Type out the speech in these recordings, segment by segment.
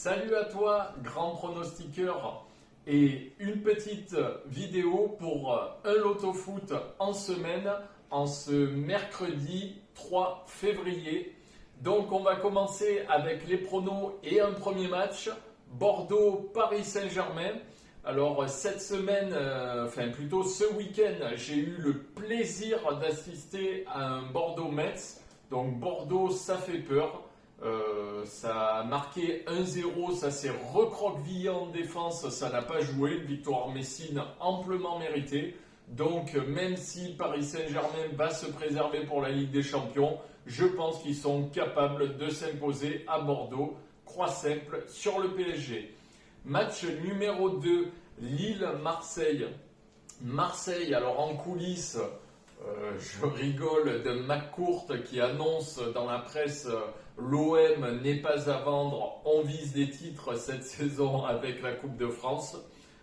Salut à toi, grand pronostiqueur, et une petite vidéo pour un loto foot en semaine, en ce mercredi 3 février. Donc on va commencer avec les pronos et un premier match, Bordeaux-Paris Saint-Germain. Alors cette semaine, enfin plutôt ce week-end, j'ai eu le plaisir d'assister à un Bordeaux-Metz. Donc Bordeaux, ça fait peur. Ça a marqué 1-0, ça s'est recroquevillé en défense, ça n'a pas joué. Une victoire messine amplement méritée. Donc même si Paris Saint-Germain va se préserver pour la Ligue des Champions, je pense qu'ils sont capables de s'imposer à Bordeaux. Croix simple sur le PSG. Match numéro 2, Lille-Marseille. Marseille, alors en coulisses, je rigole de McCourt qui annonce dans la presse l'OM n'est pas à vendre, on vise des titres cette saison avec la Coupe de France.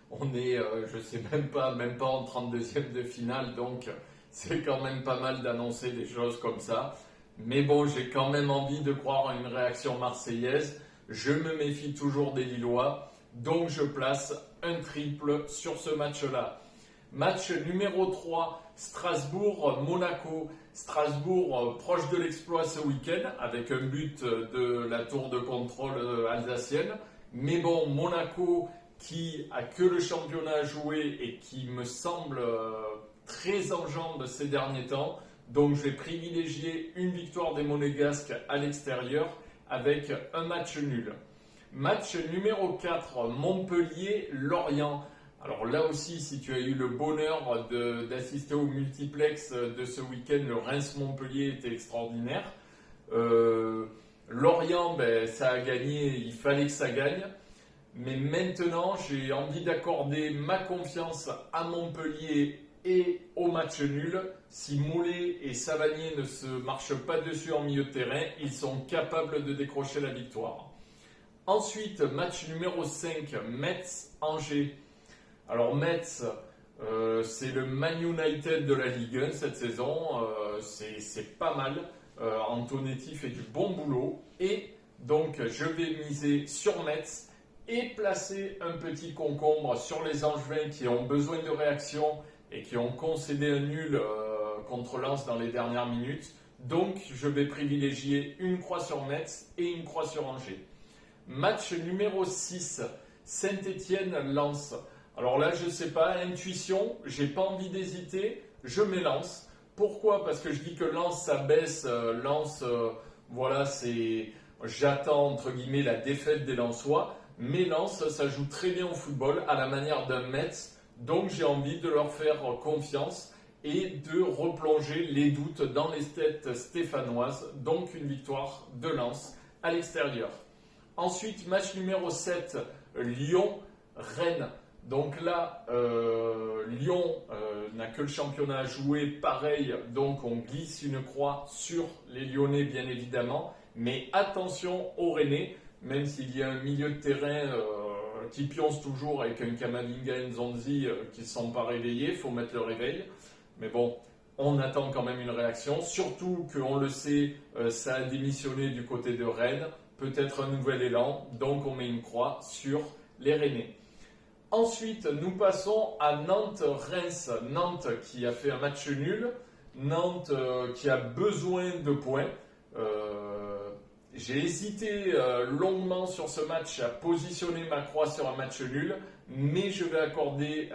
On est, je sais même pas en 32e de finale, donc c'est quand même pas mal d'annoncer des choses comme ça. Mais bon, j'ai quand même envie de croire à une réaction marseillaise. Je me méfie toujours des Lillois, donc je place un triple sur ce match-là. Match numéro 3, Strasbourg-Monaco. Strasbourg proche de l'exploit ce week-end avec un but de la tour de contrôle alsacienne. Mais bon, Monaco qui a que le championnat à jouer et qui me semble très en jambes ces derniers temps. Donc je vais privilégier une victoire des Monégasques à l'extérieur avec un match nul. Match numéro 4, Montpellier-Lorient. Alors là aussi, si tu as eu le bonheur d'assister au multiplex de ce week-end, le Reims-Montpellier était extraordinaire. Lorient, ça a gagné, il fallait que ça gagne. Mais maintenant, j'ai envie d'accorder ma confiance à Montpellier et au match nul. Si Mollet et Savanier ne se marchent pas dessus en milieu de terrain, ils sont capables de décrocher la victoire. Ensuite, match numéro 5, Metz-Angers. Alors Metz, c'est le Man United de la Ligue 1 cette saison, c'est pas mal. Antonetti fait du bon boulot et donc je vais miser sur Metz et placer un petit concombre sur les Angevins qui ont besoin de réaction et qui ont concédé un nul contre Lens dans les dernières minutes. Donc je vais privilégier une croix sur Metz et une croix sur Angers. Match numéro 6, Saint-Étienne-Lens. Alors là, je ne sais pas, intuition, j'ai pas envie d'hésiter, je m'élance. Pourquoi ? Parce que je dis que Lens, ça baisse, Lens, voilà, j'attends entre guillemets la défaite des Lensois, mais Lens, ça joue très bien au football, à la manière d'un Metz, donc j'ai envie de leur faire confiance et de replonger les doutes dans les têtes stéphanoises, donc une victoire de Lens à l'extérieur. Ensuite, match numéro 7, Lyon-Rennes. Donc là, Lyon n'a que le championnat à jouer, pareil, donc on glisse une croix sur les Lyonnais bien évidemment, mais attention aux Rennais, même s'il y a un milieu de terrain qui pionce toujours avec un Kamavinga et Nzonzi qui ne sont pas réveillés, il faut mettre le réveil, mais bon, on attend quand même une réaction, surtout qu'on le sait, ça a démissionné du côté de Rennes, peut-être un nouvel élan, donc on met une croix sur les Rennais. Ensuite, nous passons à Nantes-Reims. Nantes qui a fait un match nul. Nantes qui a besoin de points. J'ai hésité longuement sur ce match à positionner ma croix sur un match nul. Mais je vais accorder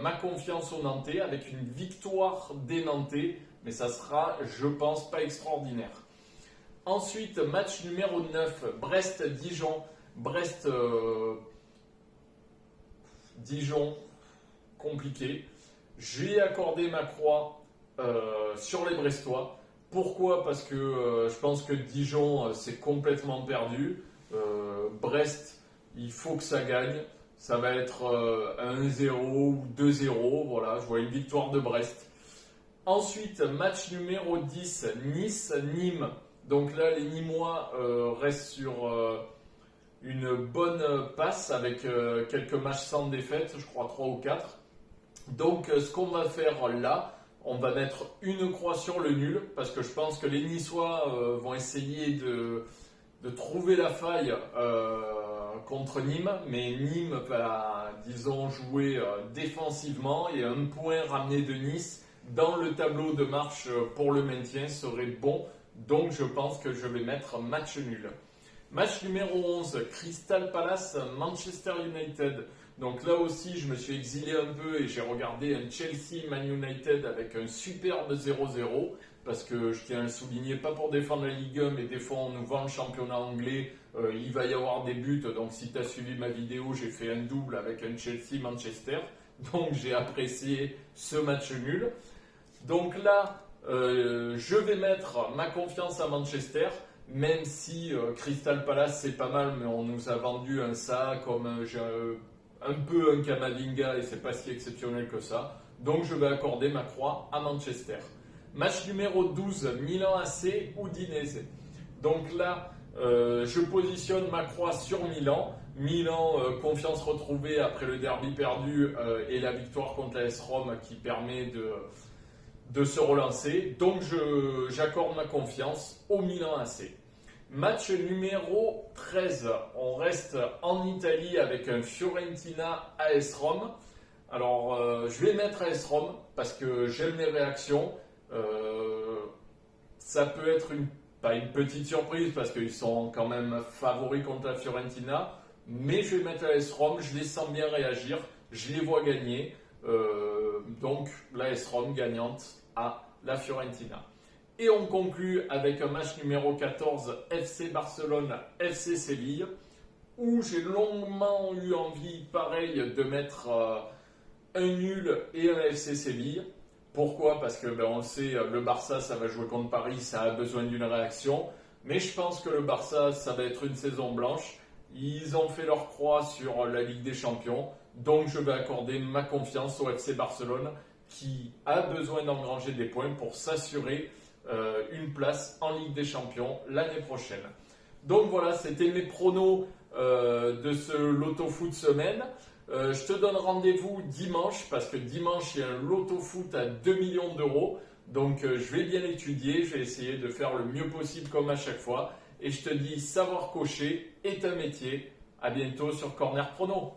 ma confiance aux Nantais avec une victoire des Nantais. Mais ça sera, je pense, pas extraordinaire. Ensuite, match numéro 9. Brest-Dijon. Dijon, compliqué. J'ai accordé ma croix sur les Brestois. Pourquoi ? Parce que je pense que Dijon, c'est complètement perdu. Brest, il faut que ça gagne. Ça va être 1-0 ou 2-0. Voilà, je vois une victoire de Brest. Ensuite, match numéro 10, Nice-Nîmes. Donc là, les Nîmois restent sur une bonne passe avec quelques matchs sans défaite, je crois 3 ou 4. Donc ce qu'on va faire là, on va mettre une croix sur le nul, parce que je pense que les Niçois vont essayer de trouver la faille contre Nîmes, mais Nîmes va, disons, jouer défensivement et un point ramené de Nice dans le tableau de marche pour le maintien serait bon. Donc je pense que je vais mettre match nul. Match numéro 11, Crystal Palace, Manchester United. Donc là aussi, je me suis exilé un peu et j'ai regardé un Chelsea-Man United avec un superbe 0-0. Parce que je tiens à le souligner, pas pour défendre la Ligue 1, mais des fois on nous vend le championnat anglais, il va y avoir des buts. Donc si tu as suivi ma vidéo, j'ai fait un double avec un Chelsea-Manchester. Donc j'ai apprécié ce match nul. Donc là, je vais mettre ma confiance à Manchester. Même si Crystal Palace c'est pas mal, mais on nous a vendu un ça comme un peu un Kamavinga et c'est pas si exceptionnel que ça. Donc je vais accorder ma croix à Manchester. Match numéro 12, Milan AC Udinese. Donc là, je positionne ma croix sur Milan. Milan, confiance retrouvée après le derby perdu et la victoire contre la AS Rome qui permet de se relancer. Donc j'accorde ma confiance au Milan AC. Match numéro 13, on reste en Italie avec un Fiorentina AS Rome. Alors je vais mettre AS Rome parce que j'aime les réactions. Ça peut être pas une petite surprise parce qu'ils sont quand même favoris contre la Fiorentina. Mais je vais mettre AS Rome, je les sens bien réagir, je les vois gagner. Donc l'AS Rome gagnante à la Fiorentina. Et on conclut avec un match numéro 14, FC Barcelone, FC Séville, où j'ai longuement eu envie, pareil, de mettre un nul et un FC Séville. Pourquoi ? Parce que on le sait, le Barça, ça va jouer contre Paris, ça a besoin d'une réaction. Mais je pense que le Barça, ça va être une saison blanche. Ils ont fait leur croix sur la Ligue des Champions. Donc je vais accorder ma confiance au FC Barcelone qui a besoin d'engranger des points pour s'assurer une place en Ligue des Champions l'année prochaine. Donc voilà, c'était mes pronos de ce Loto Foot semaine. Je te donne rendez-vous dimanche parce que dimanche il y a un Loto Foot à 2 millions d'euros. Donc je vais bien étudier, je vais essayer de faire le mieux possible comme à chaque fois. Et je te dis, savoir cocher est un métier. À bientôt sur Corner Prono.